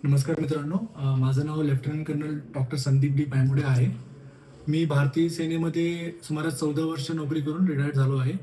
नमस्कार मित्रांनो, माझं नाव lieutenant colonel doctor Sandeep D Paymude आहे. मी भारतीय सेनेमध्ये सुमारे 14 वर्ष नोकरी करून रिटायर्ड झालो आहे.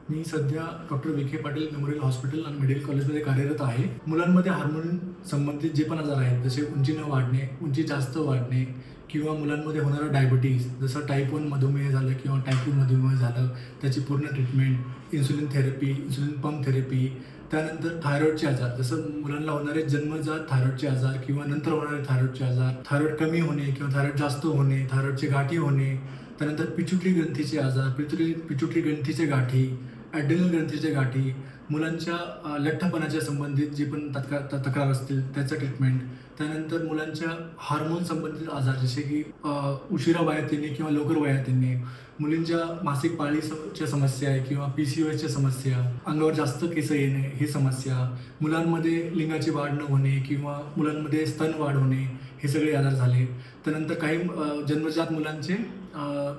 मी सध्या doctor Vikhe Patil memorial hospital आणि मेडिकल कॉलेजमध्ये कार्यरत आहे. मुलांमध्ये हार्मोन संबंधित जे पण आजार आहेत, जसे उंची न वाढणे, उंची जास्त वाढणे किंवा मुलांमध्ये होणारा डायबिटीज, जसं टाईप 1 मधुमेह झालं किंवा टाईप 2 मधुमेह झालं, त्याची पूर्ण treatment, insulin therapy, insulin pump therapy, त्यानंतर थायरॉईडचे आजार, जसं मुलांना होणारे जन्मजात थायरॉईडचे आजार किंवा नंतर होणारे थायरॉईडचे आजार, थायरॉईड कमी होणे किंवा थायरॉईड जास्त होणे, थायरॉईडचे गाठी होणे, त्यानंतर पिट्युटरी ग्रंथीचे आजार, पिट्युटरी ग्रंथीचे गाठी, ॲड्रेनल ग्रंथीचे गाठी, मुलांच्या लठ्ठपणाच्या संबंधित जे पण तक्रार असतील त्याचं ट्रीटमेंट, त्यानंतर मुलांच्या हार्मोन संबंधित आजार जसे की उशिरा वयात येणे किंवा लवकर वयात येणे, मुलींच्या मासिक पाळीच्या समस्या आहे किंवा PCOSच्या समस्या, अंगावर जास्त केस येणे ही समस्या, मुलांमध्ये लिंगाची वाढ न होणे किंवा मुलांमध्ये स्तन वाढ होणे, हे सगळे आजार झाले. त्यानंतर काही जन्मजात मुलांचे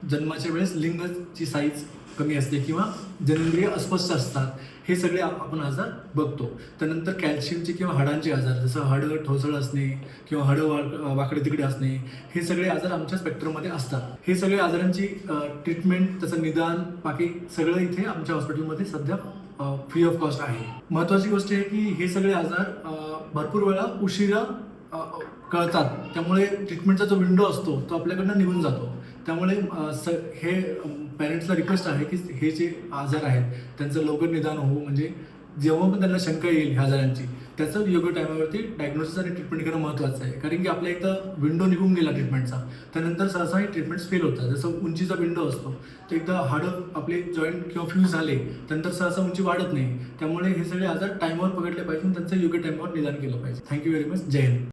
जन्माच्या वेळेस लिंगाची साईज कमी असते किंवा जननेंद्रिय अस्पष्ट असतात, हे सगळे आपण आजार बघतो. त्यानंतर कॅल्शियमचे किंवा हाडांचे आजार, जसं हाडं ठोसळ असणे किंवा हाडं वाकडे तिकडे असणे, हे सगळे आजार आमच्या स्पेक्ट्रममध्ये असतात. हे सगळे आजारांची ट्रीटमेंट, त्याचं निदान, बाकी सगळं इथे आमच्या हॉस्पिटलमध्ये सध्या फ्री ऑफ कॉस्ट आहे. महत्त्वाची गोष्ट आहे की हे सगळे आजार भरपूर वेळा उशिरा कळतात, त्यामुळे ट्रीटमेंटचा जो विंडो असतो तो आपल्याकडनं निघून जातो. त्यामुळे हे पॅरेंट्सला रिक्वेस्ट आहे की हे जे आजार आहेत त्यांचं लवकर निदान होऊ, म्हणजे जेव्हा पण त्यांना शंका येईल ह्या आजारांची, त्याचं योग्य टायमावरती डायग्नोसिस आणि ट्रीटमेंट करणं महत्त्वाचं आहे. कारण की आपल्या एकदा विंडो निघून गेला ट्रीटमेंटचा, त्यानंतर सहसा हे ट्रीटमेंट्स फेल होतात. जसं उंचीचा विंडो असतो, तर एकदा हाडं आपले जॉईंट किंवा फ्यूज झाले त्यानंतर सहसा उंची वाढत नाही. त्यामुळे हे सगळे आजार टाईमवर पकडले पाहिजे आणि त्यांचं योग्य टाईमवर निदान केलं पाहिजे. Thank you very much. जय हिंद.